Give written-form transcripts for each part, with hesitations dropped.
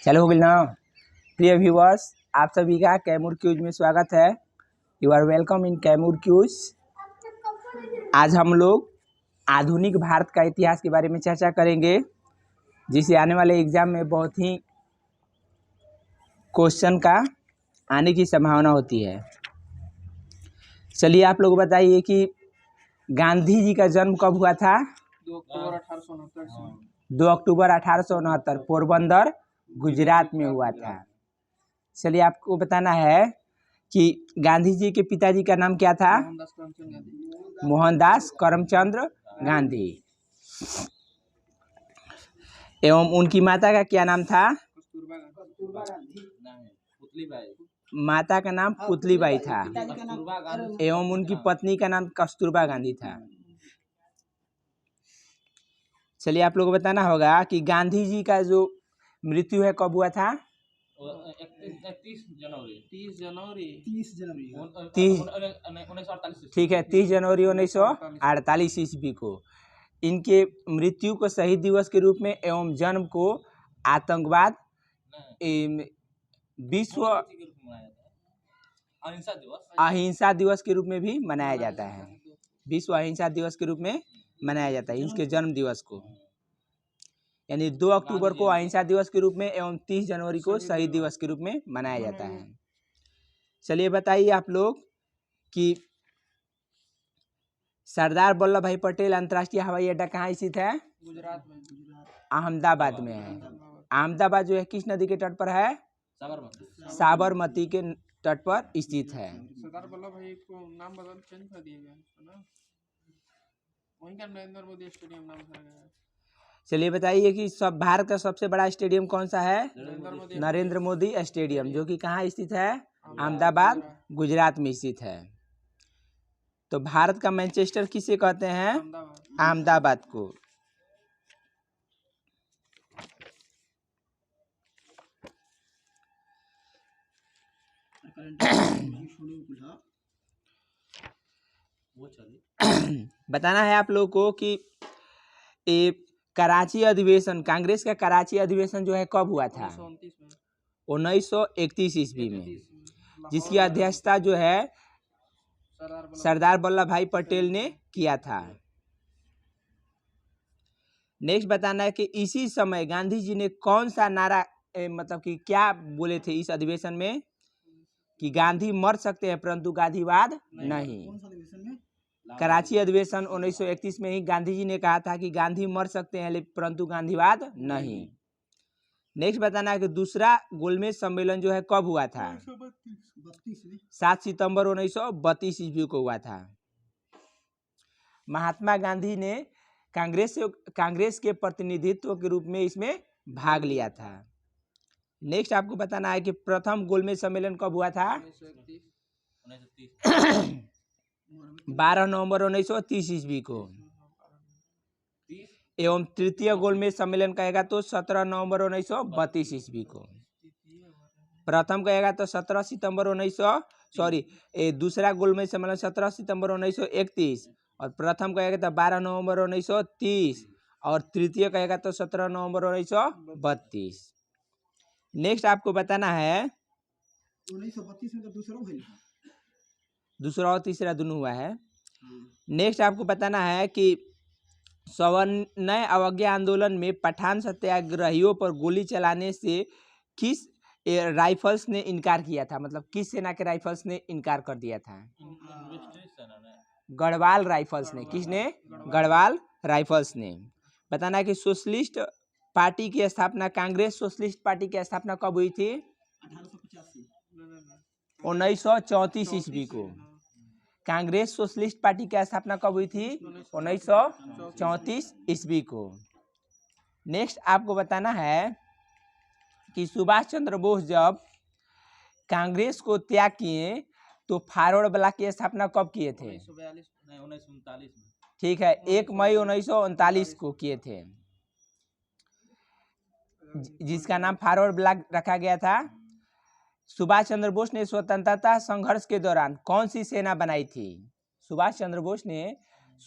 चलो हो गई ना। प्रिय व्यूअर्स, आप सभी का कैमूर क्यूज में स्वागत है। You are welcome in Kaimur quiz. आज हम लोग आधुनिक भारत का इतिहास के बारे में चर्चा करेंगे, जिसे आने वाले एग्जाम में बहुत ही क्वेश्चन का आने की संभावना होती है। चलिए आप लोग बताइए कि गांधी जी का जन्म कब हुआ था? 2 अक्टूबर 1869 पोरबंदर गुजरात में हुआ था। चलिए आपको बताना है कि गांधी जी के पिताजी का नाम क्या था? मोहनदास करमचंद गांधी। एवं उनकी माता का क्या नाम था? माता का नाम पुतलीबाई था एवं उनकी पत्नी का नाम कस्तूरबा गांधी था। चलिए आप लोगों को बताना होगा कि गांधी जी का जो मृत्यु है कब हुआ था? 30 ठीक है, 30 जनवरी 1948 ईस्वी को इनके मृत्यु को शहीद दिवस के रूप में एवं जन्म को आतंकवाद विश्व अहिंसा दिवस के रूप में भी मनाया जाता है। विश्व अहिंसा दिवस के रूप में मनाया जाता है इनके जन्म दिवस को, यानी 2 अक्टूबर को अहिंसा दिवस के रूप में एवं 30 जनवरी को शहीद दिवस के रूप में मनाया जाता है। चलिए बताइए आप लोग कि सरदार वल्लभ भाई पटेल अंतर्राष्ट्रीय हवाई अड्डा कहाँ स्थित है? गुजरात में। अहमदाबाद में है। अहमदाबाद जो है किस नदी के तट पर है? साबरमती के तट पर स्थित है। सरदार वल्लभ भाई को नाम बदल चेंज कर दिया गया है ना, वहीं का नरेंद्र मोदी स्टेडियम नाम रखा गया है। चलिए बताइए कि सब भारत का सबसे बड़ा स्टेडियम कौन सा है? नरेंद्र मोदी स्टेडियम, जो कि कहाँ स्थित है? अहमदाबाद गुजरात में स्थित है। तो भारत का मैनचेस्टर किसे कहते हैं? अहमदाबाद को। बताना है आप लोगों को कि ये कराची अधिवेशन, कांग्रेस का कराची अधिवेशन जो है कब हुआ था? 1931 ईस्वी में, जिसकी अध्यक्षता जो है सरदार वल्लभ भाई पटेल ने किया था। नेक्स्ट बताना है कि इसी समय गांधी जी ने कौन सा नारा मतलब कि क्या बोले थे इस अधिवेशन में कि गांधी मर सकते हैं परंतु गांधीवाद नहीं। कराची अधिवेशन 1931 में ही गांधी जी ने कहा था कि गांधी मर सकते हैं परंतु गांधीवाद नहीं। नेक्स्ट बताना है कि दूसरा गोलमेज सम्मेलन जो है कब हुआ था? 7 सितंबर 1932 ईस्वी को हुआ था। महात्मा गांधी ने कांग्रेस के प्रतिनिधित्व के रूप में इसमें भाग लिया था। नेक्स्ट आपको बताना है कि प्रथम गोलमेज सम्मेलन कब हुआ था? 12 नवंबर 1930 ईस्वी को। एवं तृतीय गोलमेज सम्मेलन कहेगा तो 17 नवंबर 1932 ईस्वी को। प्रथम कहेगा तो 17 सितंबर दूसरा गोलमेज सम्मेलन 17 सितंबर 1931 और प्रथम कहेगा तो 12 नवंबर 1930 और तृतीय कहेगा तो 17 नवंबर 1932। नेक्स्ट आपको बताना है 1932 में तो दूसरा और तीसरा दोनों हुआ है। नेक्स्ट आपको बताना है कि सवर्णय अवज्ञा आंदोलन में पठान सत्याग्रहियों पर गोली चलाने से किस राइफल्स ने इनकार किया था? मतलब किस सेना के राइफल्स ने इनकार कर दिया था? गढ़वाल राइफल्स ने। किसने? गढ़वाल राइफल्स ने। बताना है कि सोशलिस्ट पार्टी की स्थापना, कांग्रेस सोशलिस्ट पार्टी की स्थापना कब हुई थी? 1934 ईस्वी को। कांग्रेस सोशलिस्ट पार्टी की स्थापना कब हुई थी? 1934 ईस्वी को। नेक्स्ट आपको बताना है कि सुभाष चंद्र बोस जब कांग्रेस को त्याग किए तो फॉरवर्ड ब्लॉक की स्थापना कब किए थे? 1939 में। ठीक है, 1 मई 1939 को किए थे, जिसका नाम फॉरवर्ड ब्लॉक रखा गया था। सुभाष चंद्र बोस ने स्वतंत्रता संघर्ष के दौरान कौन सी सेना बनाई थी? सुभाष चंद्र बोस ने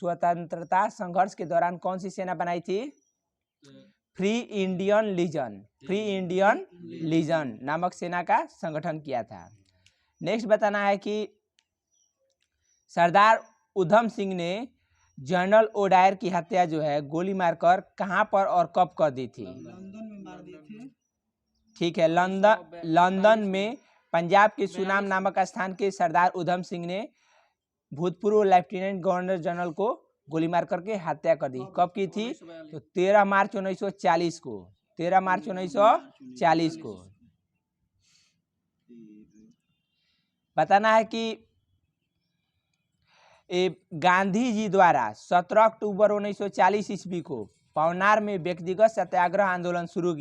स्वतंत्रता संघर्ष के दौरान कौन सी सेना बनाई थी? फ्री इंडियन लीजन नामक सेना का संगठन किया था। नेक्स्ट बताना है कि सरदार उधम सिंह ने जनरल ओडायर की हत्या जो है गोली मारकर कहां पर और कब कर दी थी? लंदन में मार दिए थे। ठीक है, लंदन में पंजाब के सुनाम नामक स्थान के सरदार उधम सिंह ने भूतपूर्व लेफ्टिनेंट गवर्नर जनरल को गोली मार करके हत्या कर दी। कब की थी? तो 13 मार्च 1940 को। 13 मार्च 1940 को। बताना है कि गांधी जी द्वारा 17 अक्टूबर 1940 ईस्वी को पवनार में व्यक्तिगत सत्याग्रह आंदोलन शुरू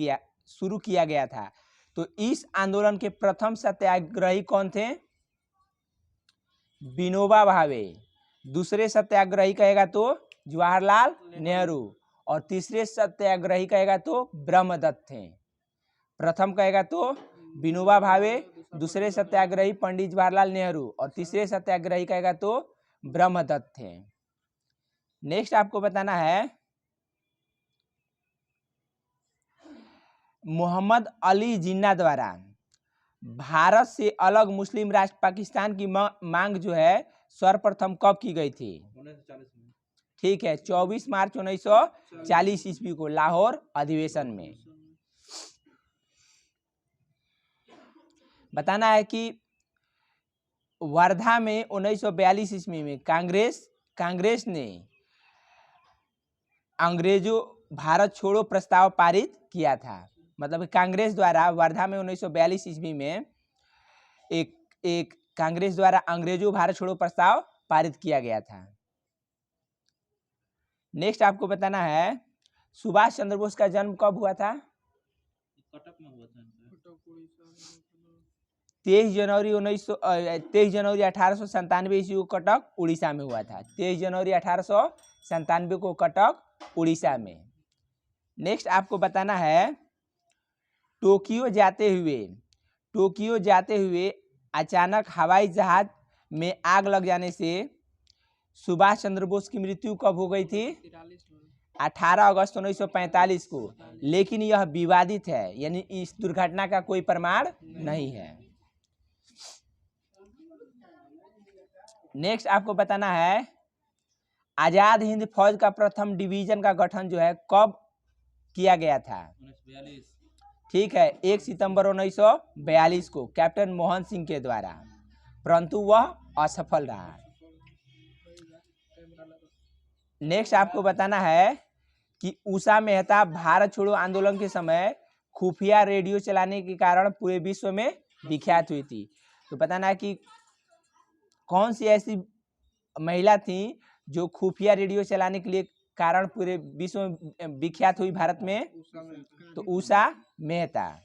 किया गया था। तो इस आंदोलन के प्रथम सत्याग्रही कौन थे? विनोबा भावे। दूसरे सत्याग्रही कहेगा तो जवाहरलाल नेहरू, और तीसरे सत्याग्रही कहेगा तो ब्रह्मदत्त थे। प्रथम कहेगा तो विनोबा भावे, दूसरे सत्याग्रही पंडित जवाहरलाल नेहरू, और तीसरे सत्याग्रही कहेगा तो ब्रह्मदत्त थे। नेक्स्ट आपको बताना है मोहम्मद अली जिन्ना द्वारा भारत से अलग मुस्लिम राष्ट्र पाकिस्तान की मांग जो है सर्वप्रथम कब की गई थी? 1940 में। ठीक है, 24 मार्च 1940 ईस्वी को लाहौर अधिवेशन में। बताना है कि वर्धा में 1942 ईस्वी में कांग्रेस ने अंग्रेजों भारत छोड़ो प्रस्ताव पारित किया था। मतलब कांग्रेस द्वारा वर्धा में 1942 ईस्वी में एक कांग्रेस द्वारा अंग्रेजों भारत छोड़ो प्रस्ताव पारित किया गया था। नेक्स्ट आपको बताना है सुभाष चंद्र बोस का जन्म कब हुआ था? कटक में हुआ था। 23 जनवरी 1897 ईस्वी को कटक उड़ीसा में हुआ था। 23 जनवरी 1897 को कटक उड़ीसा में। नेक्स्ट आपको बताना है टोक्यो जाते हुए अचानक हवाई जहाज में आग लग जाने से सुभाष चंद्र बोस की मृत्यु कब हो गई थी? 18 अगस्त 1945 को। लेकिन यह विवादित है, यानी इस दुर्घटना का कोई प्रमाण नहीं है। नेक्स्ट आपको बताना है आजाद हिंद फौज का प्रथम डिवीजन का गठन जो है कब किया गया था? 1942। ठीक है, 1 सितंबर 1942 को कैप्टन मोहन सिंह के द्वारा, परंतु वह असफल रहा। नेक्स्ट आपको बताना है कि उषा मेहता भारत छोड़ो आंदोलन के समय खुफिया रेडियो चलाने के कारण पूरे विश्व में विख्यात हुई थी। तो बताना है कि कौन सी ऐसी महिला थी जो खुफिया रेडियो चलाने के लिए कारण पूरे विश्व में विख्यात हुई भारत में? तो उषा मेहता।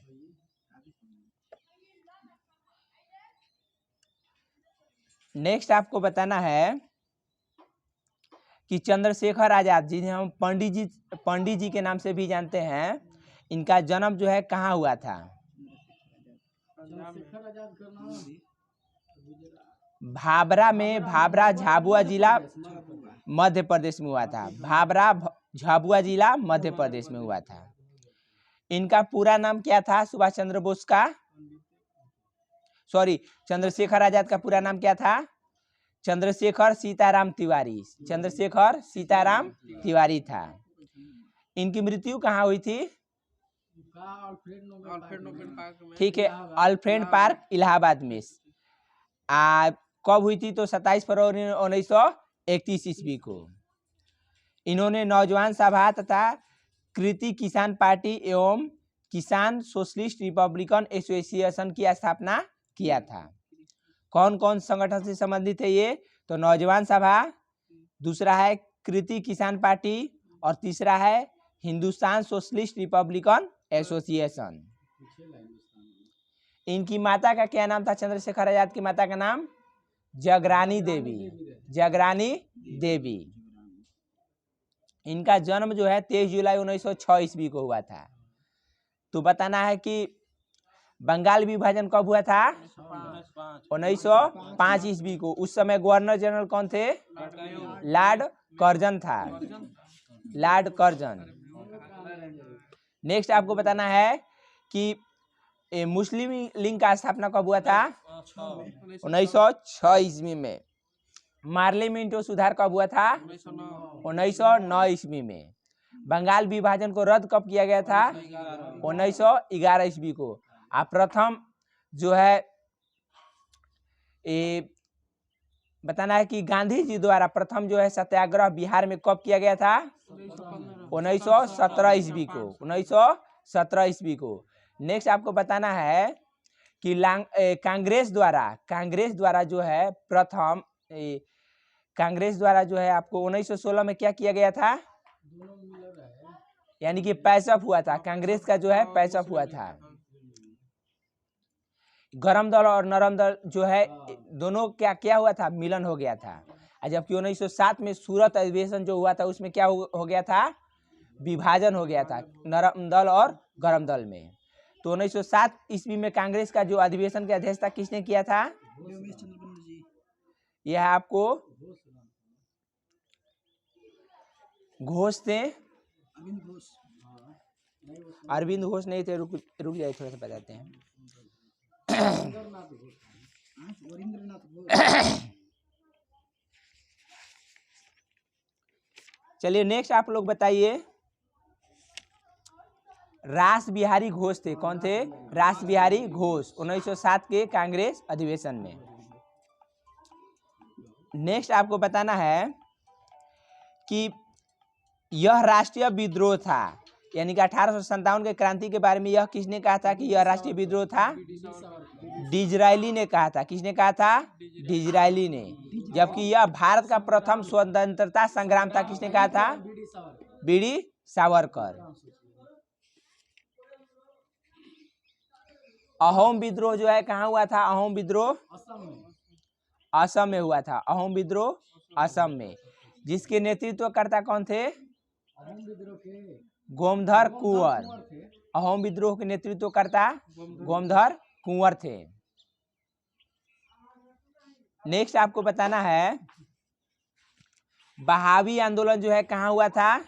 नेक्स्ट आपको बताना है कि चंद्रशेखर आजाद, जिन्हें हम पंडित जी के नाम से भी जानते हैं, इनका जन्म जो है कहाँ हुआ था? भाभरा में, भाभरा झाबुआ जिला मध्य प्रदेश में हुआ था। भाभरा झाबुआ जिला मध्य प्रदेश में हुआ था। इनका पूरा नाम क्या था? सुभाष चंद्र बोस का चंद्रशेखर आजाद का पूरा नाम क्या था? चंद्रशेखर सीताराम तिवारी। चंद्रशेखर सीताराम तिवारी था। इनकी मृत्यु कहाँ हुई थी? ठीक है, अल्फ्रेड पार्क इलाहाबाद में। कब हुई थी? तो 27 फरवरी 1931 ईस्वी को। इन्होंने नौजवान सभा तथा कृति किसान पार्टी एवं किसान सोशलिस्ट रिपब्लिकन एसोसिएशन की स्थापना किया था। कौन कौन संगठन से संबंधित है ये? तो नौजवान सभा, दूसरा है कृति किसान पार्टी, और तीसरा है हिंदुस्तान सोशलिस्ट रिपब्लिकन एसोसिएशन। इनकी माता का क्या नाम था? चंद्रशेखर आजाद की माता का नाम जगरानी देवी। इनका जन्म जो है 23 जुलाई 1906 ईस्वी को हुआ था। तो बताना है कि बंगाल विभाजन कब हुआ था? 1905 ईस्वी को। उस समय गवर्नर जनरल कौन थे? लॉर्ड कर्जन था। Lord Curzon. नेक्स्ट आपको बताना है कि मुस्लिम लीग का स्थापना कब हुआ था? 1906 ईस्वी में। मार्ले मिंटो सुधार कब हुआ था? 1909 ईस्वी में। बंगाल विभाजन को रद्द कब किया गया था? 1911 ईस्वी को। आप प्रथम जो है बताना है कि गांधी जी द्वारा प्रथम जो है सत्याग्रह बिहार में कब किया गया था? 1917 ईस्वी को। 1917 ईस्वी को। नेक्स्ट आपको बताना है कि कांग्रेस द्वारा जो है प्रथम कांग्रेस द्वारा जो है आपको 1916 में क्या किया गया था? यानी कि पैसअप हुआ था। कांग्रेस का जो है पैसअप हुआ था। गरम दल और नरम दल जो है दोनों क्या हुआ था? मिलन हो गया था। जबकि 1907 में सूरत अधिवेशन जो हुआ था उसमें क्या हो गया था? विभाजन हो गया था नरम दल और गरम दल में। तो 1907 ईस्वी में कांग्रेस का जो अधिवेशन की अध्यक्षता किसने किया था? यह आपको घोष थे। अरविंद घोष नहीं थे। रुक जाइए, थोड़ा सा बताते हैं। चलिए नेक्स्ट आप लोग बताइए। रास बिहारी घोष थे। कौन थे? रास बिहारी घोष 1907 के कांग्रेस अधिवेशन में। नेक्स्ट आपको बताना है कि यह राष्ट्रीय विद्रोह था। यानी कि 1857 के क्रांति के बारे में यह किसने कहा था कि यह राष्ट्रीय विद्रोह था? डिजरायली ने कहा था। किसने कहा था? डिजरायली ने। जबकि यह भारत का प्रथम स्वतंत्रता संग्राम था। किसने कहा था? बीडी सावरकर। अहोम विद्रोह जो है कहाँ हुआ था? अहोम विद्रोह असम में हुआ था। अहोम विद्रोह असम में। जिसके नेतृत्वकर्ता कौन थे? गोमधर कुंवर। अहोम विद्रोह के नेतृत्वकर्ता गोमधर कुंवर थे। नेक्स्ट आपको बताना है बहावी आंदोलन जो है कहाँ हुआ था?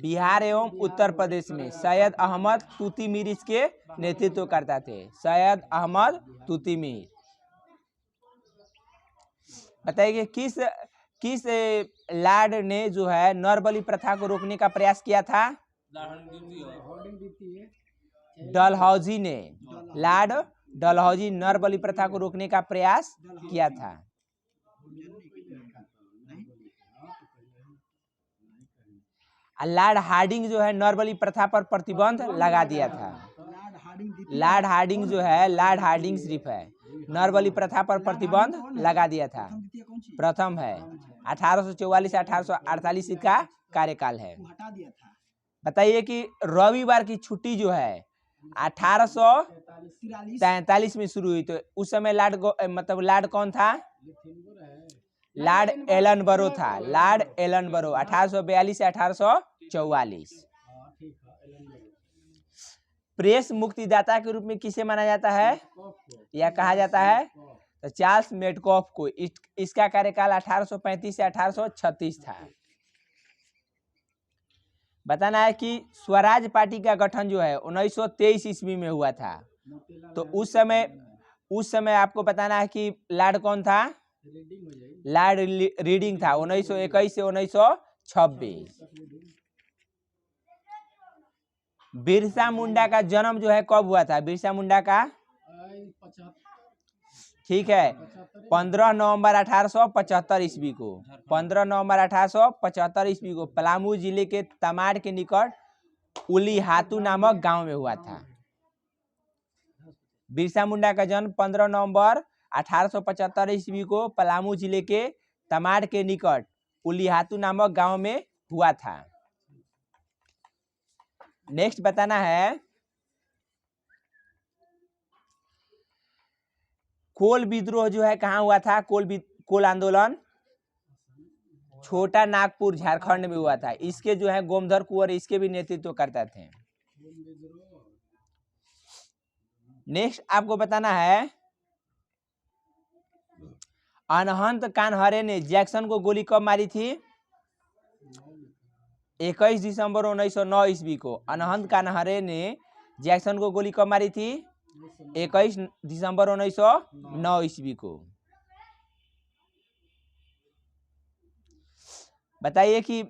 बिहार एवं उत्तर प्रदेश में। सैयद अहमद तूतीमीर इसके नेतृत्व करता थे। सैयद अहमद तूतीमीर। बताइए किस लॉर्ड ने जो है नरबली प्रथा को रोकने का प्रयास किया था? डलहौजी ने। लॉर्ड डलहौजी नरबली प्रथा को रोकने का प्रयास किया था। लॉर्ड हार्डिंग जो है नरबली प्रथा पर प्रतिबंध लगा दिया था। लॉर्ड हार्डिंग जो है, लॉर्ड हार्डिंग सिर्फ है, नरबली प्रथा पर प्रतिबंध लगा दिया था। प्रथम है 1844 से 1848 का कार्यकाल है। बताइए कि रविवार की छुट्टी जो है 1843 में शुरू हुई। तो उस समय लॉर्ड कौन था? लॉर्ड एलनबरो था। लॉर्ड एलनबरो 1842 से 1844। प्रेस मुक्तिदाता के रूप में किसे माना जाता है या कहा जाता है? तो चार्ल्स मेडकॉफ को। इसका कार्यकाल 1835 से 1836 था। बताना है कि स्वराज पार्टी का गठन जो है 1923 ईस्वी में हुआ था। तो उस समय आपको बताना है कि लॉर्ड कौन था? लॉर्ड रीडिंग था 1921 से 1926। बिरसा मुंडा का जन्म जो है कब हुआ था? बिरसा मुंडा का ठीक है 15 नवंबर 1875 ईस्वी को। 15 नवंबर 1875 ईस्वी को पलामू जिले के तमाड़ के निकट उलीहातू नामक गांव में हुआ था। बिरसा मुंडा का जन्म 15 नवंबर 1875 ईस्वी को पलामू जिले के तमाड़ के निकट उलीहातू नामक गांव में हुआ था। नेक्स्ट बताना है कोल विद्रोह जो है कहाँ हुआ था? कोल आंदोलन छोटा नागपुर झारखंड में हुआ था। इसके जो है गोमधर कुंवर इसके भी नेतृत्व करते थे। नेक्स्ट आपको बताना है अनहंत कानहरे ने जैक्सन को गोली कब मारी थी? 21 दिसंबर 1909 ईस्वी को अनहद कान्हरे ने जैक्सन को गोली कब मारी थी? 21 दिसंबर 1909 ईस्वी को। बताइए कि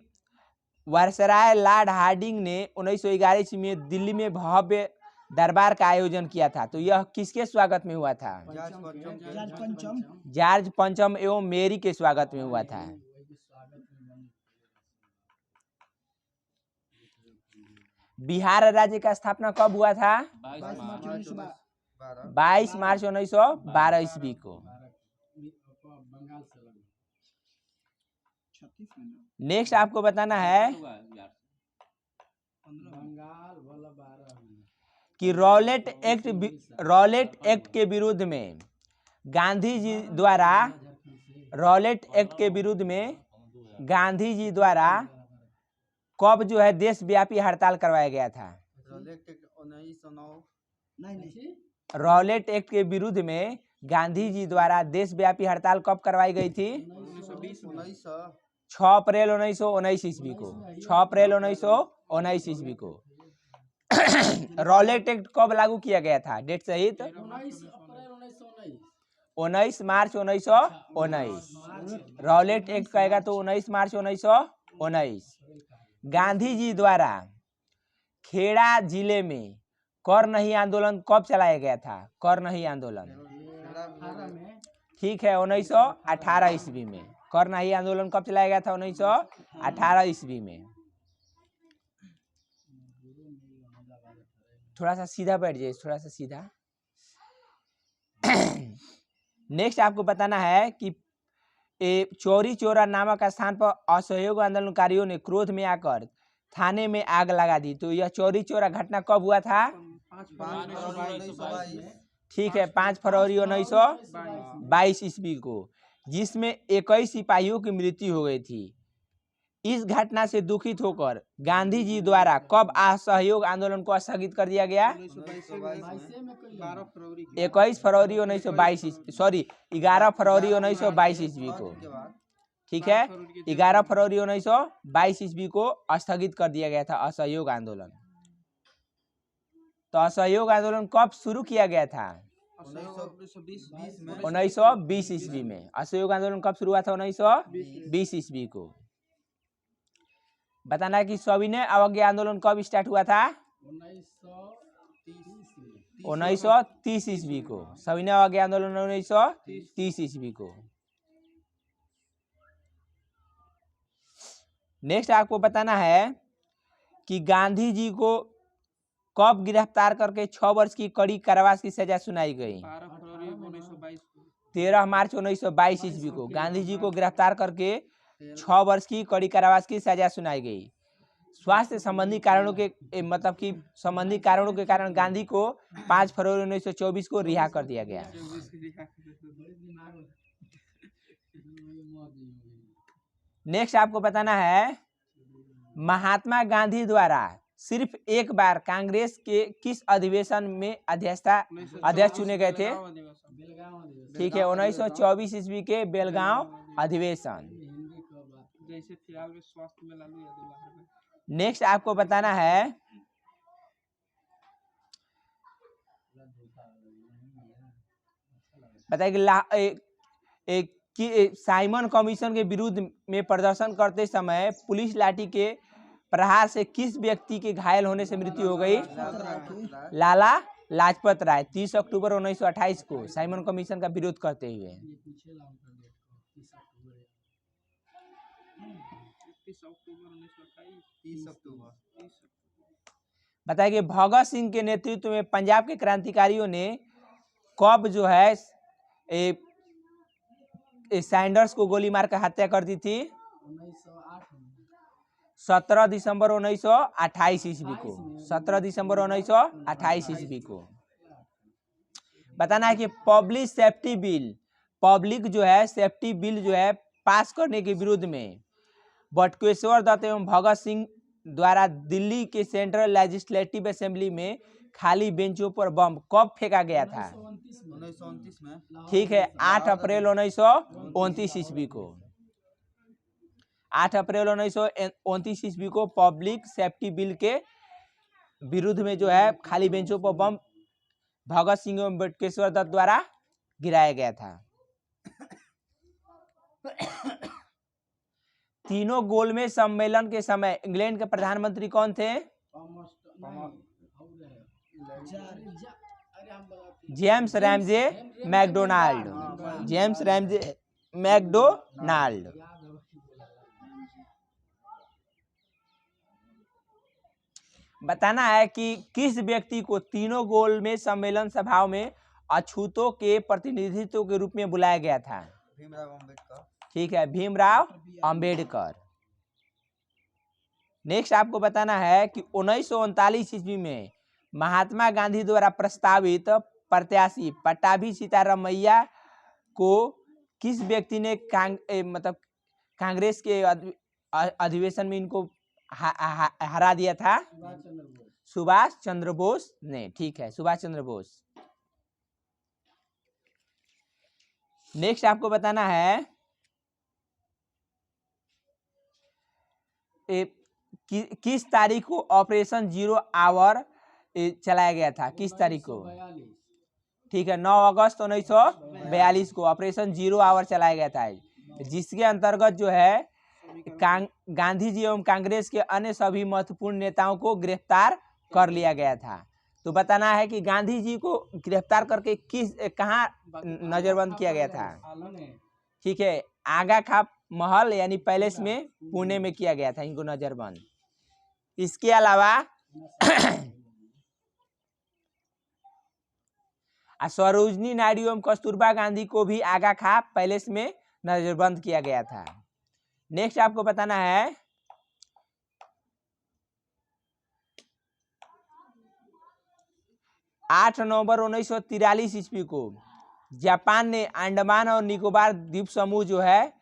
वायसराय लॉर्ड हार्डिंग ने 1911 ईस्वी में दिल्ली में भव्य दरबार का आयोजन किया था, तो यह किसके स्वागत में हुआ था? जॉर्ज पंचम एवं मेरी के स्वागत में हुआ था। बिहार राज्य का स्थापना कब हुआ था? 22 मार्च 1912 ईस्वी को। नेक्स्ट आपको बताना है कि रॉलेट एक्ट के विरुद्ध में गांधी जी द्वारा कब जो है देशव्यापी हड़ताल करवाया गया था? रॉलेट एक्ट के विरुद्ध में गांधी जी द्वारा देशव्यापी हड़ताल कब करवाई गई थी? 6 अप्रैल 1919 ईस्वी को। 6 अप्रैल 1919 ईस्वी को। रॉलेट एक्ट कब लागू किया गया था डेट सहित? 19 मार्च 1919। रॉलेट एक्ट कहेगा तो 19 मार्च 1919। गांधी जी द्वारा खेड़ा जिले में कर नहीं आंदोलन कब चलाया गया था? कर नहीं आंदोलन, ठीक है, 1918 ईस्वी में। कर नहीं आंदोलन कब चलाया गया था? 1918 ईस्वी में। थोड़ा सा सीधा बैठ जाइए, थोड़ा सा सीधा। नेक्स्ट आपको बताना है कि चौरी चौरा नामक स्थान पर असहयोग आंदोलनकारियों ने क्रोध में आकर थाने में आग लगा दी, तो यह चौरी चौरा घटना कब हुआ था? 5 ठीक है, 5 फरवरी 1922 ईस्वी को, जिसमें 21 सिपाहियों की मृत्यु हो गई थी। इस घटना से दुखित होकर गांधी जी द्वारा कब असहयोग आंदोलन को स्थगित कर दिया गया? 21 फरवरी 1922 सॉरी 11 फरवरी 1922 ईस्वी को, ठीक है, 11 फरवरी 1922 ईस्वी को स्थगित कर दिया गया था असहयोग आंदोलन। तो असहयोग आंदोलन कब शुरू किया गया था? 1920 ईस्वी में। असहयोग आंदोलन कब शुरू हुआ था? 1920 ईस्वी को। बताना है कि सविनय अवज्ञा आंदोलन कब स्टार्ट हुआ था? 1930 ईस्वी को। सविनय अवज्ञा आंदोलन 1930 ईस्वी को। नेक्स्ट आपको बताना है कि गांधी जी को कब गिरफ्तार करके 6 वर्ष की कड़ी कारावास की सजा सुनाई गई? 13 मार्च 1922 ईस्वी को गांधी जी को गिरफ्तार करके 6 वर्ष की कड़ी कारावास की सजा सुनाई गई। स्वास्थ्य संबंधी कारणों के कारण गांधी को 5 फरवरी 1924 को रिहा कर दिया गया। नेक्स्ट आपको बताना है महात्मा गांधी द्वारा सिर्फ एक बार कांग्रेस के किस अधिवेशन में अध्यक्ष चुने गए थे? ठीक है, 1924 ईस्वी के बेलगांव अधिवेशन। नेक्स्ट आपको बताना है कि साइमन कमीशन के विरुद्ध में प्रदर्शन करते समय पुलिस लाठी के प्रहार से किस व्यक्ति के घायल होने से मृत्यु हो गई? लाला लाजपत राय। 30 अक्टूबर 1928 को साइमन कमीशन का विरोध करते हुए। बताइए कि भगत सिंह के नेतृत्व में पंजाब के क्रांतिकारियों ने कब जो है सैंडर्स को गोली मारकर हत्या कर दी थी? 17 दिसंबर 1928 ईस्वी को। 17 दिसंबर 1928 ईस्वी को। बताना है कि पब्लिक सेफ्टी बिल जो है पास करने के विरोध में बटुकेश्वर दत्त एवं भगत सिंह द्वारा दिल्ली के सेंट्रल लेजिस्लेटिव असेंबली में खाली बेंचों पर बम कब फेंका गया था? 1929 में। ठीक है, 8 अप्रैल 1929 ईस्वी को। 8 अप्रैल 1929 ईस्वी को पब्लिक सेफ्टी बिल के विरुद्ध में जो है खाली बेंचों पर बम भगत सिंह एवं बटुकेश्वर दत्त द्वारा गिराया गया था। तीनों गोलमेज सम्मेलन के समय इंग्लैंड के प्रधानमंत्री कौन थे? James Ramsay MacDonald. James Ramsay MacDonald. बताना है कि किस व्यक्ति को तीनों गोलमेज सम्मेलन सभाओं में अछूतों के प्रतिनिधित्व के रूप में बुलाया गया था? भीमराव अंबेडकर। ठीक है, भीमराव अंबेडकर। नेक्स्ट आपको बताना है कि 1939 ईस्वी में महात्मा गांधी द्वारा प्रस्तावित प्रत्याशी पट्टाभी सीतारामैया को किस व्यक्ति ने मतलब कांग्रेस के अधिवेशन में इनको हरा दिया था? सुभाष चंद्र बोस ने। ठीक है, सुभाष चंद्र बोस। नेक्स्ट आपको बताना है किस तारीख को ऑपरेशन जीरो आवर चलाया गया था? किस तारीख को? ठीक है, 9 अगस्त 1942 को ऑपरेशन जीरो आवर चलाया गया था, जिसके अंतर्गत जो है गांधी जी एवं कांग्रेस के अन्य सभी महत्वपूर्ण नेताओं को गिरफ्तार कर लिया गया था। तो बताना है कि गांधी जी को गिरफ्तार करके कहाँ नजरबंद किया गया था? ठीक है, आगा खा महल यानी पैलेस में पुणे में किया गया था इनको नजरबंद। इसके अलावा सरोजनी नायडू एवं कस्तूरबा गांधी को भी आगा खा पैलेस में नजरबंद किया गया था। नेक्स्ट आपको बताना है 8 नवंबर 1943 ईस्वी को जापान ने अंडमान और निकोबार द्वीप समूह जो है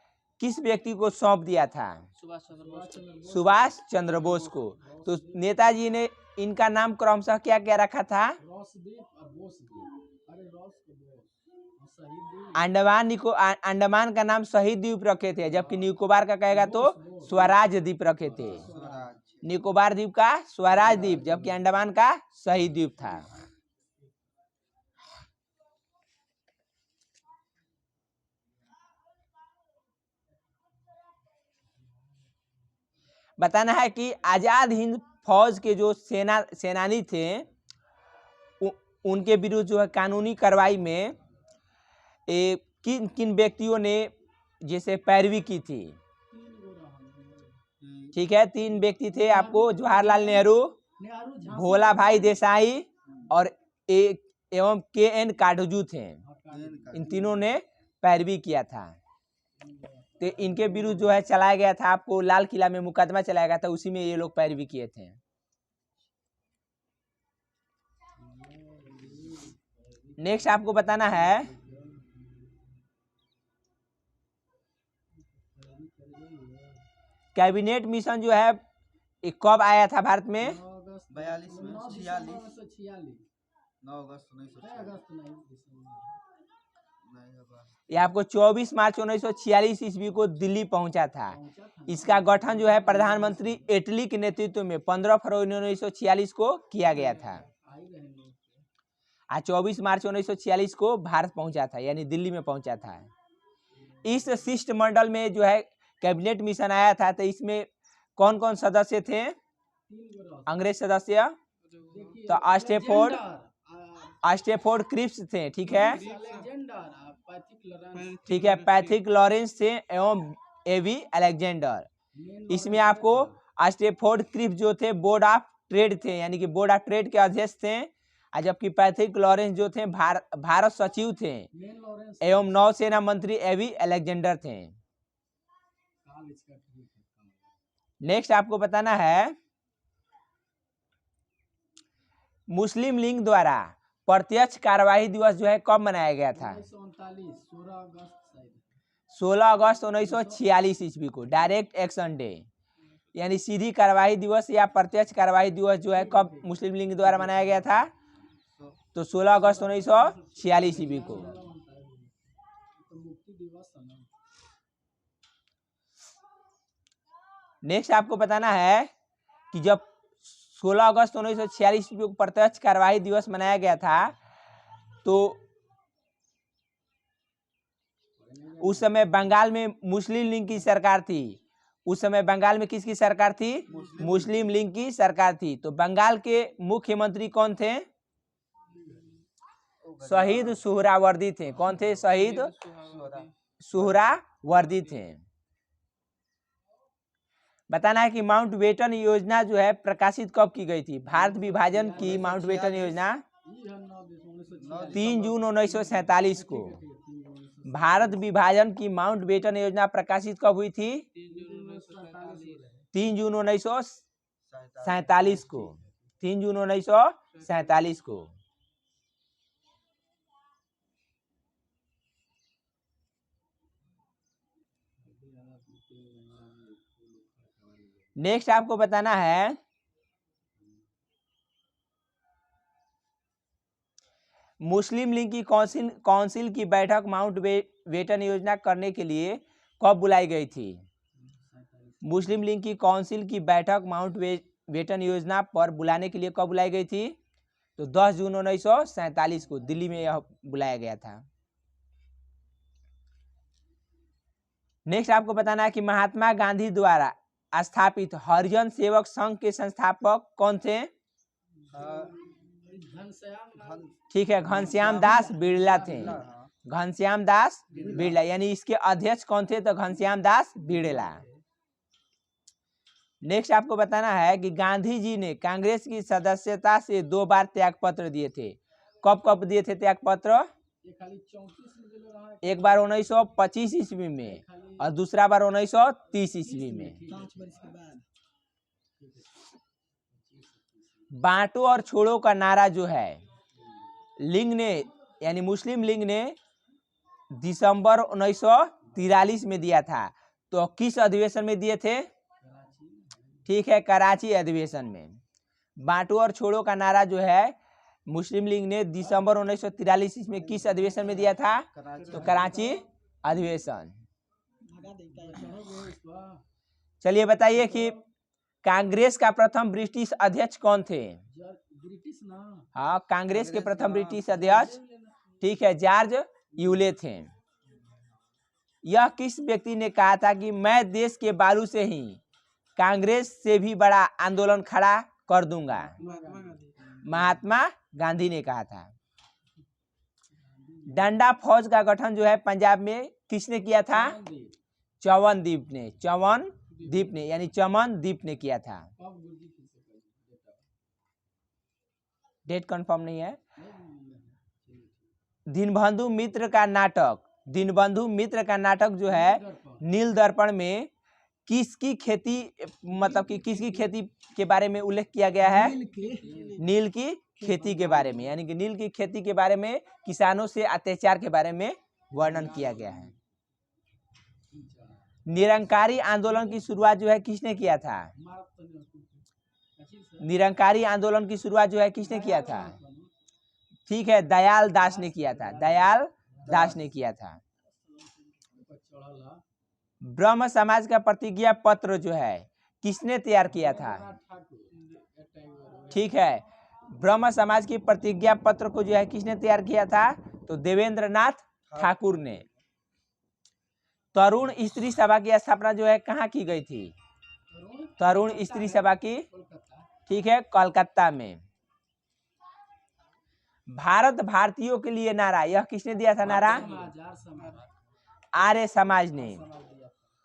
किस व्यक्ति को सौंप दिया था? सुभाष चंद्र बोस को। तो नेताजी ने इनका नाम क्रमशः क्या क्या रखा था? अंडमान का नाम शहीद द्वीप रखे थे, जबकि निकोबार का कहेगा तो स्वराज द्वीप रखे थे। निकोबार द्वीप का स्वराज द्वीप, जबकि अंडमान का शहीद द्वीप था। बताना है कि आजाद हिंद फौज के जो सेनानी थे उनके विरुद्ध जो है कानूनी कार्रवाई में किन किन व्यक्तियों ने जैसे पैरवी की थी? ठीक है, 3 व्यक्ति थे आपको, जवाहरलाल नेहरू, भोला भाई देसाई और एवं KN काटजू थे। इन तीनों ने पैरवी किया था। तो इनके विरुद्ध जो है चलाया गया था, आपको लाल किला में मुकदमा चलाया गया था, उसी में ये लोग पैरवी किए थे। नेक्स्ट आपको बताना है कैबिनेट मिशन जो है कब आया था भारत में? 42 में 46 9 अगस्त 1946। ये आपको 24 मार्च 1946 ईस्वी को दिल्ली पहुंचा था। इसका गठन जो है प्रधानमंत्री एटली के नेतृत्व में 15 फरवरी 1946 को किया गया था। 24 मार्च 1946 को भारत पहुंचा था, यानी दिल्ली में पहुंचा था। इस शिष्टमंडल में जो है कैबिनेट मिशन आया था, तो इसमें कौन कौन सदस्य थे? अंग्रेज सदस्य तो स्टेफोर्ड क्रिप्स थे। ठीक है, ठीक है, पैथिक लॉरेंस थे एवं एवी अलेक्जेंडर। इसमें आपको स्टेफोर्ड क्रिप्स जो थे बोर्ड ऑफ ट्रेड थे, यानी कि बोर्ड ऑफ ट्रेड के अध्यक्ष थे, जबकि पैथिक लॉरेंस जो थे भारत सचिव थे एवं नौसेना मंत्री एवी अलेक्जेंडर थे। नेक्स्ट आपको बताना है मुस्लिम लीग द्वारा प्रत्यक्ष कार्यवाही दिवस जो है कब मनाया गया था? 16 अगस्त 1946 ईस्वी को डायरेक्ट एक्शन डे, यानी सीधी कार्यवाही दिवस या प्रत्यक्ष कार्यवाही दिवस जो है कब मुस्लिम लीग द्वारा मनाया गया था? तो 16 अगस्त 1946 ईस्वी को। नेक्स्ट आपको बताना है कि जब 16 अगस्त 1946 को प्रत्यक्ष कार्यवाही दिवस मनाया गया था तो उस समय बंगाल में मुस्लिम लीग की सरकार थी। उस समय बंगाल में किसकी सरकार थी? मुस्लिम लीग की सरकार थी। तो बंगाल के मुख्यमंत्री कौन थे? शहीद सुहरावर्दी थे। कौन थे? शहीद सुहरावर्दी थे। बताना है कि माउंटबेटन योजना जो है प्रकाशित कब की गई थी? भारत विभाजन की माउंटबेटन योजना 3 जून 1947 को। भारत विभाजन की माउंटबेटन योजना प्रकाशित कब हुई थी? 3 जून 1947 को। 3 जून 1947 को। नेक्स्ट आपको बताना है मुस्लिम लीग की काउंसिल की बैठक माउंटबेटन योजना करने के लिए कब बुलाई गई थी? मुस्लिम लीग की काउंसिल की बैठक माउंटबेटन योजना पर बुलाने के लिए कब बुलाई गई थी? तो 10 जून 1947 को दिल्ली में यह बुलाया गया था। नेक्स्ट आपको बताना है कि महात्मा गांधी द्वारा स्थापित हरिजन सेवक संघ के संस्थापक कौन थे? ठीक है, घनश्याम दास बिरला थे। घनश्याम दास बिरला, यानी इसके अध्यक्ष कौन थे? तो घनश्याम दास बिरला। नेक्स्ट आपको बताना है कि गांधी जी ने कांग्रेस की सदस्यता से 2 बार त्यागपत्र दिए थे। कब कब दिए थे त्यागपत्र? एक बार 1925 ईस्वी में और दूसरा बार 1930 ईस्वी में। 5 वर्ष के बाद बांटो और छोड़ो का नारा जो है लीग ने, यानी मुस्लिम लीग ने दिसंबर 1943 में दिया था। तो किस अधिवेशन में दिए थे? ठीक है, कराची अधिवेशन में। बांटो और छोड़ो का नारा जो है मुस्लिम लीग ने दिसंबर 1943 में किस अधिवेशन में दिया था? तो कराची अधिवेशन। चलिए बताइए कि कांग्रेस का प्रथम ब्रिटिश अध्यक्ष कौन थे? हाँ, कांग्रेस के प्रथम ब्रिटिश अध्यक्ष ठीक है जॉर्ज यूले थे। यह किस व्यक्ति ने कहा था कि मैं देश के बालू से ही कांग्रेस से भी बड़ा आंदोलन खड़ा कर दूंगा? महात्मा गांधी ने कहा था। डंडा फौज का गठन जो है पंजाब में किसने किया था? चमनदीप ने। चमनदीप ने, यानी चमनदीप ने किया था। डेट कंफर्म नहीं है। दीनबंधु मित्र का नाटक, दीनबंधु मित्र का नाटक जो है नील दर्पण में किसकी खेती, मतलब कि किसकी खेती के बारे में उल्लेख किया गया है? नील की खेती के बारे में, यानी कि नील की खेती के बारे में, किसानों से अत्याचार के बारे में वर्णन किया गया है। निरंकारी आंदोलन की शुरुआत जो है किसने किया था? निरंकारी आंदोलन की शुरुआत जो है किसने किया था? ठीक है, दयाल दास ने किया था। दयाल दास ने किया था। ब्रह्म समाज का प्रतिज्ञा पत्र जो है किसने तैयार किया था? ठीक है, ब्रह्म समाज की प्रतिज्ञा पत्र को जो है किसने तैयार किया था? तो देवेंद्रनाथ ठाकुर ने। तरुण स्त्री सभा की स्थापना जो है कहाँ की गई थी? तरुण स्त्री सभा की, ठीक है, कोलकाता में। भारत भारतीयों के लिए नारा, यह किसने दिया था नारा? आर्य समाज ने।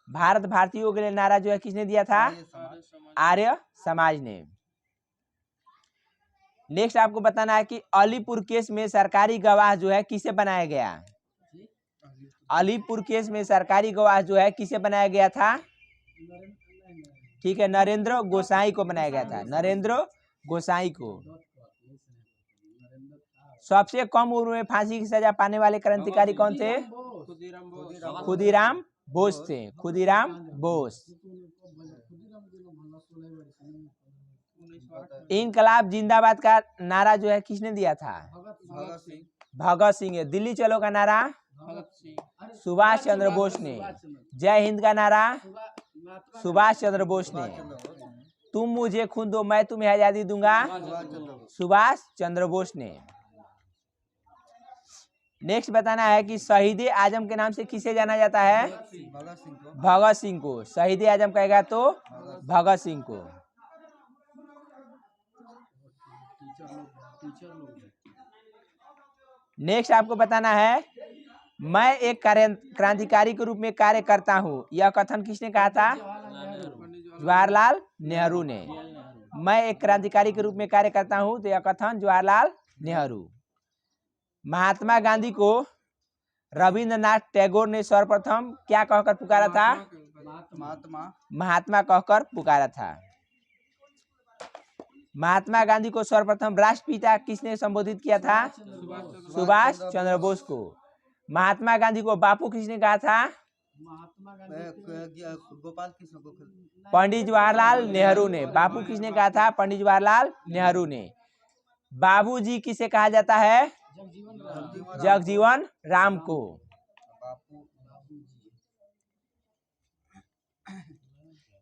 भारत भारतीयों के लिए नारा जो है किसने दिया था? आर्य समाज ने। नेक्स्ट आपको बताना है कि अलीपुर केस में सरकारी गवाह जो है किसे बनाया गया? अलीपुर केस में सरकारी गवाह जो है किसे बनाया गया था? ठीक है, नरेंद्र गोसाई को बनाया गया था। नरेंद्र गोसाई को। सबसे कम उम्र में फांसी की सजा पाने वाले क्रांतिकारी कौन थे? खुदीराम बोस थे। खुदीराम बोस। इनकलाब जिंदाबाद का नारा जो है किसने दिया था? भगत सिंह। दिल्ली चलो का नारा सुभाष चंद्र बोस ने। जय हिंद का नारा सुभाष चंद्र बोस ने। तुम मुझे खून दो मैं तुम्हें आजादी दूंगा, सुभाष चंद्र बोस ने। नेक्स्ट बताना है कि शहीद आजम के नाम से किसे जाना जाता है? भगत सिंह को। भगत सिंह को। शहीद आजम कहेगा तो भगत सिंह को। नेक्स्ट आपको बताना है, मैं एक क्रांतिकारी के रूप में कार्य करता हूँ, यह कथन किसने कहा था? जवाहरलाल नेहरू ने। मैं एक क्रांतिकारी के रूप में कार्य करता हूँ, तो यह कथन जवाहरलाल नेहरू। महात्मा गांधी को रविंद्रनाथ टैगोर ने सर्वप्रथम क्या कहकर पुकारा था? महात्मा कहकर पुकारा था। महात्मा गांधी को सर्वप्रथम राष्ट्रपिता किसने संबोधित किया था? सुभाष चंद्र बोस को। महात्मा गांधी को बापू किसने कहा था? गोपाल कृष्ण गोखले। पंडित जवाहरलाल नेहरू ने। बापू किसने कहा था? पंडित जवाहरलाल नेहरू ने। बाबूजी किसे कहा जाता है? जगजीवन राम को।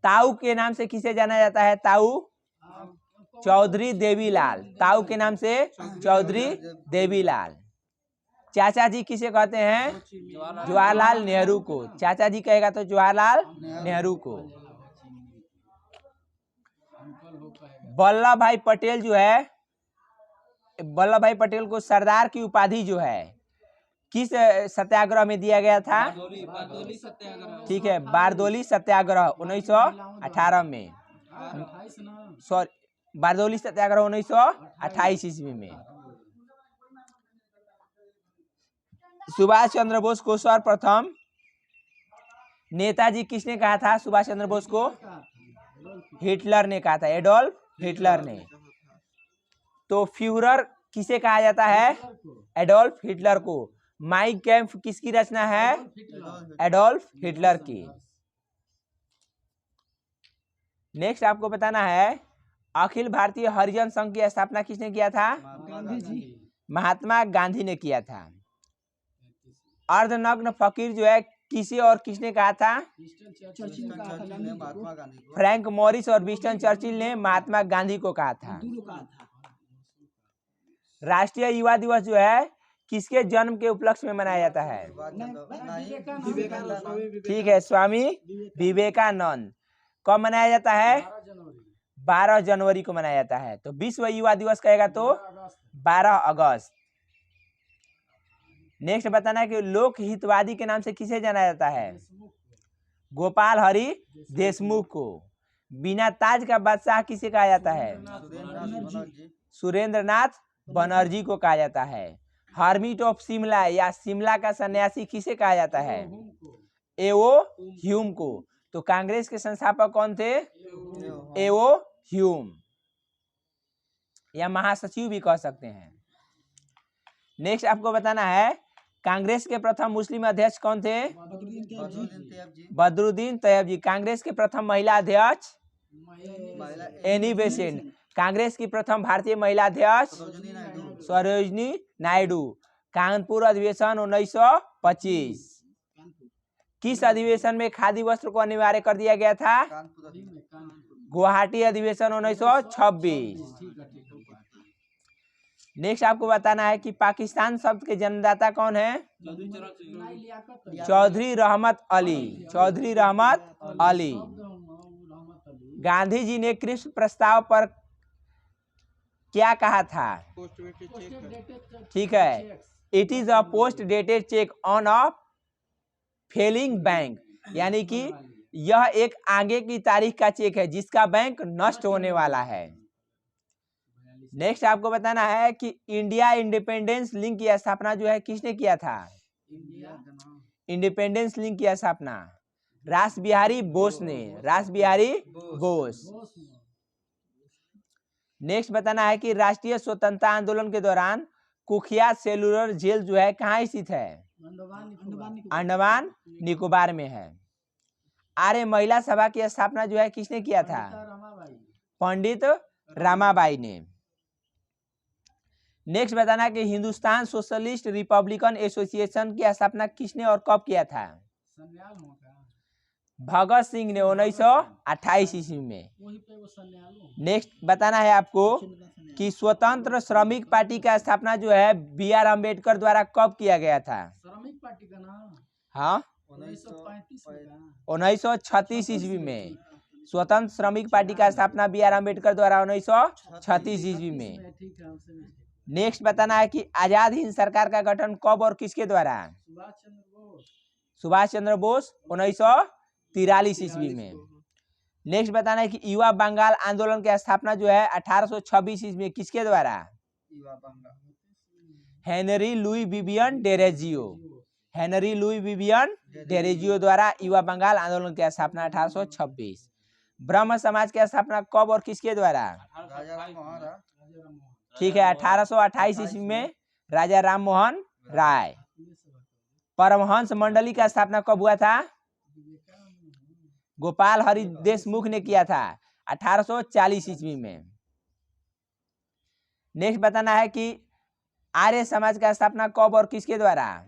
ताऊ के नाम से किसे जाना जाता है? ताऊ चौधरी देवीलाल। ताऊ के नाम से चौधरी देवीलाल। चाचा जी किसे कहते हैं? जवाहरलाल नेहरू को। चाचा जी कहेगा तो जवाहरलाल नेहरू को। वल्लभ भाई पटेल जो है, वल्लभ भाई पटेल को सरदार की उपाधि जो है किस सत्याग्रह में दिया गया था? ठीक है, बारदोली सत्याग्रह 1918 में। सॉरी, बारदोली सत्याग्रह 1928 ईस्वी में। सुभाष चंद्र बोस को सर्वप्रथम नेताजी किसने कहा था? सुभाष चंद्र बोस को हिटलर ने कहा था, एडोल्फ हिटलर ने। तो फ्यूरर किसे कहा जाता है? एडोल्फ हिटलर को। माइन कैम्फ किसकी रचना है? एडोल्फ हिटलर की। नेक्स्ट आपको बताना है, अखिल भारतीय हरिजन संघ की स्थापना किसने किया था? गांधी जी। महात्मा गांधी ने किया था। अर्धनग्न फकीर जो है किसे और किसने कहा था? चर्चिल का था गांधी जी को। महात्मा गांधी को। फ्रैंक मॉरिस और विंस्टन चर्चिल ने महात्मा गांधी को कहा था। दोनों कहा था। राष्ट्रीय युवा दिवस जो है किसके जन्म के उपलक्ष्य में मनाया जाता है? विवेकानंद। ठीक है, स्वामी विवेकानंद। कब मनाया जाता है? 12 जनवरी को मनाया जाता है। तो विश्व युवा दिवस कहेगा तो 12 अगस्त। नेक्स्ट बताना है कि लोक हितवादी के नाम से किसे जाना जाता है? गोपाल हरि देशमुख को। बिना ताज का बादशाह किसे कहा जाता है? सुरेंद्रनाथ बनर्जी को कहा जाता है। हर्मिट ऑफ शिमला या शिमला का सन्यासी किसे कहा जाता है? एओ ह्यूम को। तो कांग्रेस के संस्थापक कौन थे? एओ ह्यूम, या महासचिव भी कह सकते हैं। नेक्स्ट आपको बताना है, कांग्रेस के प्रथम मुस्लिम अध्यक्ष कौन थे? बदरुद्दीन तैयब जी। कांग्रेस के प्रथम महिला अध्यक्ष एनी बेसेंट। कांग्रेस की प्रथम भारतीय महिला अध्यक्ष सरोजिनी नायडू। कानपुर अधिवेशन 1925। किस अधिवेशन में खादी वस्त्र को अनिवार्य कर दिया गया था? गुवाहाटी अधिवेशन 1926। नेक्स्ट आपको बताना है कि पाकिस्तान शब्द के जन्मदाता कौन है? चौधरी रहमत अली। चौधरी रहमत अली। गांधी जी ने कृषि प्रस्ताव पर क्या कहा था? ठीक है, it is a post dated cheque on a failing bank, यानी कि यह एक आगे की तारीख का चेक है जिसका बैंक नष्ट होने वाला है। नेक्स्ट आपको बताना है कि इंडिया इंडिपेंडेंस लिंक की स्थापना जो है किसने किया था? इंडिपेंडेंस लिंक की स्थापना रास बिहारी बोस ने। रास बिहारी बोस। नेक्स्ट बताना है कि राष्ट्रीय स्वतंत्रता आंदोलन के दौरान कुख्यात सेलुलर जेल जो है कहाँ स्थित है? अंडमान निकोबार में है। आर्य महिला सभा की स्थापना जो है किसने किया था? पंडित रामाबाई ने। नेक्स्ट बताना है कि हिंदुस्तान सोशलिस्ट रिपब्लिकन एसोसिएशन की स्थापना किसने और कब किया था? भगत सिंह ने 1928 ईस्वी में। वहीं पे वो सन्यालो नेक्स्ट बताना है आपको कि स्वतंत्र श्रमिक पार्टी का स्थापना जो है B.R. अम्बेडकर द्वारा कब किया गया था? श्रमिक पार्टी का नाम हाँ 1935 में का 1936 ईस्वी में स्वतंत्र श्रमिक पार्टी का स्थापना B.R. अम्बेडकर द्वारा 1936 ईस्वी में। ठीक है हमसे मिल नेक्स्ट बताना है कि आजाद हिंद सरकार का गठन कब और किसके द्वारा? सुभाष चंद्र बोस सुभाष चंद्र बोस 1943 ईस्वी में। नेक्स्ट बताना है कि युवा बंगाल आंदोलन की स्थापना जो है 1826 ईस्वी में किसके द्वारा? Yuva Bangal Henry Louis Vivian Derozio. Henry Louis Vivian Derozio द्वारा युवा बंगाल आंदोलन की स्थापना 1826। ब्रह्म समाज की स्थापना कब और किसके द्वारा? राजा राम मोहन राय ठीक है 1828 ईस्वी में राजा राम मोहन राय। परमहंस मंडली का स्थापना कब हुआ था? गोपाल हरि देशमुख ने किया था 1840 ईस्वी में। नेक्स्ट बताना है कि आर्य समाज का स्थापना कब और किसके द्वारा?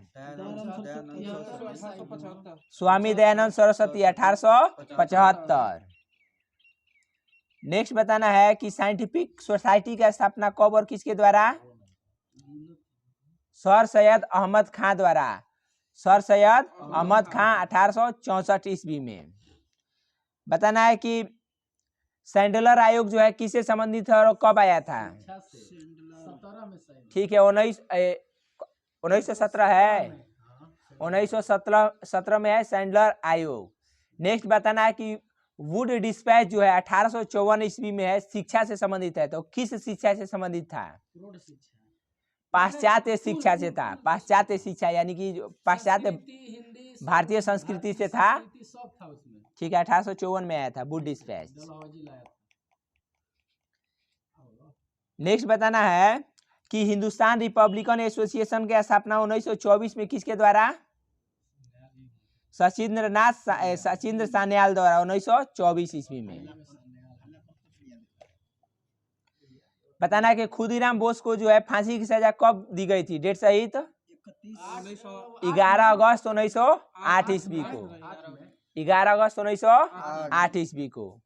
स्वामी दयानंद सरस्वती 1875। नेक्स्ट बताना है कि साइंटिफिक सोसाइटी का स्थापना कब और किसके द्वारा? सर सैयद अहमद खां द्वारा। सर सैयद अहमद खां 1864 ईस्वी में। बताना है कि सैंडलर आयोग जो है किससे संबंधित है और कब आया था? 17 में शायद ठीक है 1917 है 1917 में है सैंडलर आयोग। नेक्स्ट बताना है कि वुड डिस्पैच जो है 1854 ईस्वी में है, शिक्षा से संबंधित है। तो किस शिक्षा से संबंधित था? प्रौढ़ शिक्षा पाश्चात्य शिक्षा से था। पाश्चात्य शिक्षा यानी कि जो पाश्चात्य हिंदी भारतीय संस्कृति से था। संस्कृति सब था उसमें ठीक है 1854 में आया था वुड डिस्पैच। डलहौजी लाया था। नेक्स्ट बताना है कि हिंदुस्तान रिपब्लिकन एसोसिएशन की स्थापना 1924 में किसके द्वारा? सचिंद्र सान्याल द्वारा 1924 ईस्वी में। बताना है कि खुदीराम बोस को जो है फांसी की सजा कब दी गई थी? डेट सहित 11 अगस्त 1908 ईस्वी को। 11 अगस्त 1908 ईस्वी को।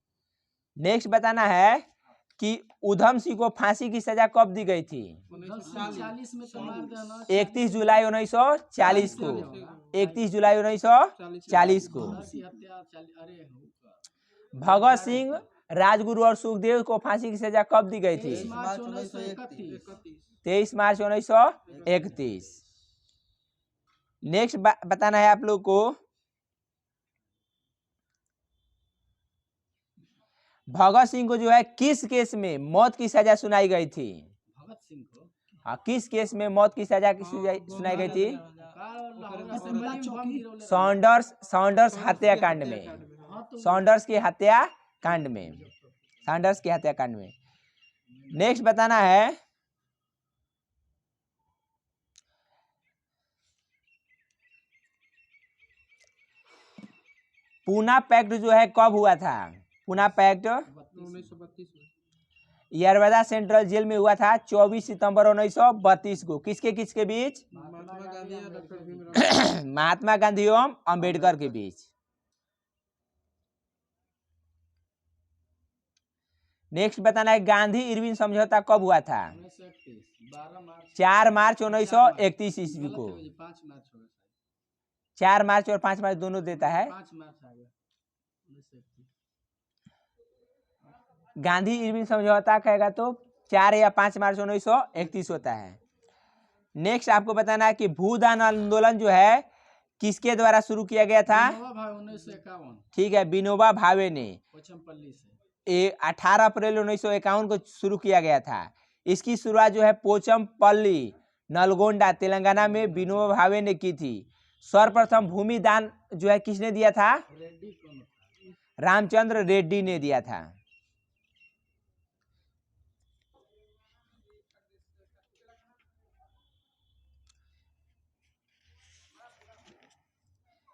नेक्स्ट बताना है कि उधम सिंह को फांसी की सजा कब दी गई थी? 1940 में तो मार देना 31 जुलाई 1940 को। 31 जुलाई 1940 को। अरे भगत सिंह, राजगुरु और सुखदेव को फांसी की सजा कब दी गई थी? 23 मार्च 1931 23 मार्च 1931। नेक्स्ट बताना है आप लोग को भगत सिंह को जो है किस केस में मौत की सजा सुनाई गई थी? भगत सिंह को हाँ किस केस में मौत की सजा सुनाई गई थी? सॉन्डर्स हत्याकांड में। सॉन्डर्स की हत्याकांड में। सॉन्डर्स की हत्याकांड में। नेक्स्ट बताना है पूना पैक्ट जो है कब हुआ था? पूना पैक्ट 1932 में। यरवदा सेंट्रल जेल में हुआ था 24 सितंबर 1932 को। किसके किसके बीच? महात्मा गांधी और डॉक्टर भीमराव। महात्मा गांधी एवं अंबेडकर के बीच। नेक्स्ट बताना है गांधी इरविन समझौता कब हुआ था? 4 मार्च 1931 ईस्वी को। 5 मार्च होगा 4 मार्च और 5 मार्च दोनों देता है। 5 मार्च आ गया 1931। गांधी इरविन समझौता कहेगा तो 4 या 5 मार्च 1931 होता है। नेक्स्ट आपको बताना है कि भूदान आंदोलन जो है किसके द्वारा शुरू किया गया था? 1951 ठीक है विनोबा भावे ने। पोचमपल्ली से 18 अप्रैल 1951 को शुरू किया गया था। इसकी शुरुआत जो है पोचमपल्ली नलगोंडा तेलंगाना में विनोबा भावे ने की थी। सर्वप्रथम भूमि दान जो है किसने दिया था? रेड्डी कौन था? रामचंद्र रेड्डी ने दिया था।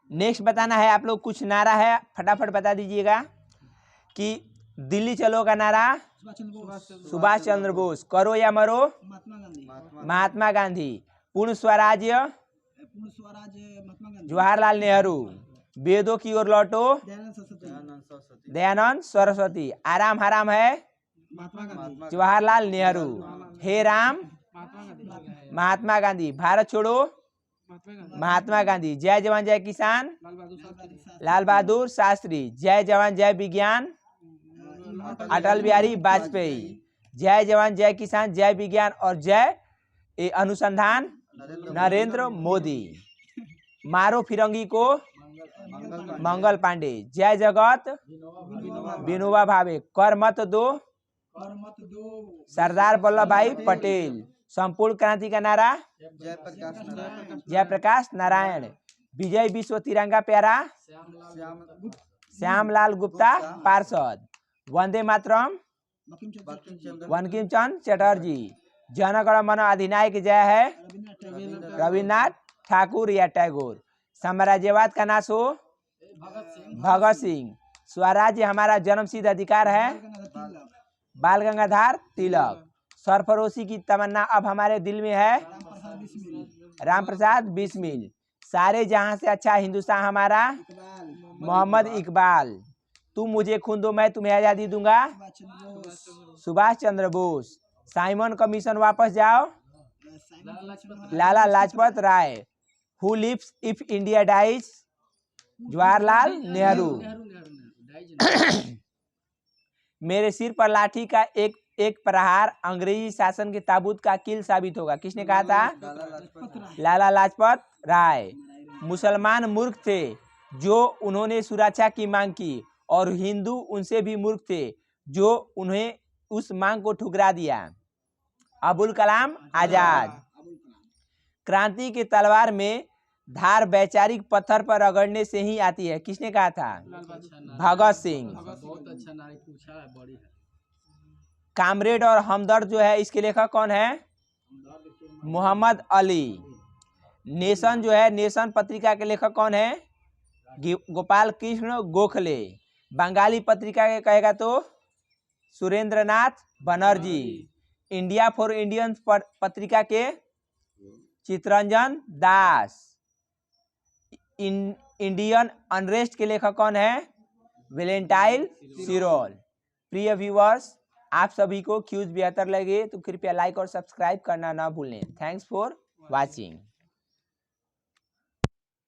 नेक्स्ट बताना है आप लोग कुछ नारा है फटाफट बता दीजिएगा कि दिल्ली चलो का नारा सुभाष चंद्र बोस। करो या मरो महात्मा गांधी। पूर्ण स्वराज्य महात्मा गांधी जवाहरलाल नेहरू। वेदों की ओर लौटो, दयानंद सरस्वती, दयानंद सरस्वती। आराम हराम है, महात्मा जवाहरलाल नेहरू। हे राम, महात्मा गांधी, महात्मा गांधी। भारत छोड़ो, महात्मा गांधी, महात्मा गांधी। जय जवान जय किसान, लाल बहादुर शास्त्री, लाल बहादुर शास्त्री। जय जवान जय विज्ञान, अटल बिहारी वाजपेयी। जय जवान जय किसान, जय विज्ञान और जय अनुसंधान, नरेंद्र मोदी। मारो फिरंगी को, मंगल पांडे। जय जगत, विनोबा भावे। कर मत दो, सरदार वल्लभ भाई पटेल। संपूर्ण क्रांति का नारा, जयप्रकाश नारायण, जयप्रकाश नारायण। विजय विश्व तिरंगा प्यारा, श्यामलाल गुप्ता पार्षद। वंदे मातरम, बंकिम चंद्र चटर्जी। जनगण मन अधिनायक जय है, रविन्द्रनाथ ठाकुर या टैगोर। साम्राज्यवाद का नाश हो, भगत सिंह। स्वराज्य हमारा जन्मसिद्ध अधिकार है, बाल गंगाधर तिलक। सरफरोशी की तमन्ना अब हमारे दिल में है, राम प्रसाद बिस्मिल। सारे जहां से अच्छा हिंदुस्तान हमारा, मोहम्मद इकबाल। तुम मुझे खून दो मैं तुम्हें आजादी दूंगा, सुभाष चंद्र बोस। साइमन कमीशन वापस जाओ, Lala Lajpat Rai. Who lives if India dies, Jawaharlal Nehru. मेरे सिर पर लाठी का एक एक प्रहार अंग्रेजी शासन के ताबूत का कील साबित होगा। किसने कहा था? लाला लाजपत राय। मुसलमान मूर्ख थे जो उन्होंने सुरक्षा की मांग की और हिंदू उनसे भी मूर्ख थे जो उन्हें उस मांग को ठुकरा दिया। अबुल कलाम आजाद। क्रांति की तलवार में धार वैचारिक पत्थर पर रगड़ने से ही आती है। किसने कहा था? भगत सिंह। बहुत अच्छा नारी पूछा है, बड़ी है। कामरेड और हमदर्द जो है इसके लेखक कौन है? मोहम्मद अली। नेशन जो है, नेशन पत्रिका के लेखक कौन है? गोपाल कृष्ण गोखले। बंगाली पत्रिका के कहेगा तो Surendranath Banerjee. India for Indians पत्रिका के चितरंजन दास। इंडियन अनरेस्ट के लेखक कौन है? वेलेंटाइन सिरोल। प्रिय व्यूअर्स, आप सभी को क्यूज बेहतर लगे तो कृपया लाइक और सब्सक्राइब करना ना भूलें। Thanks for watching.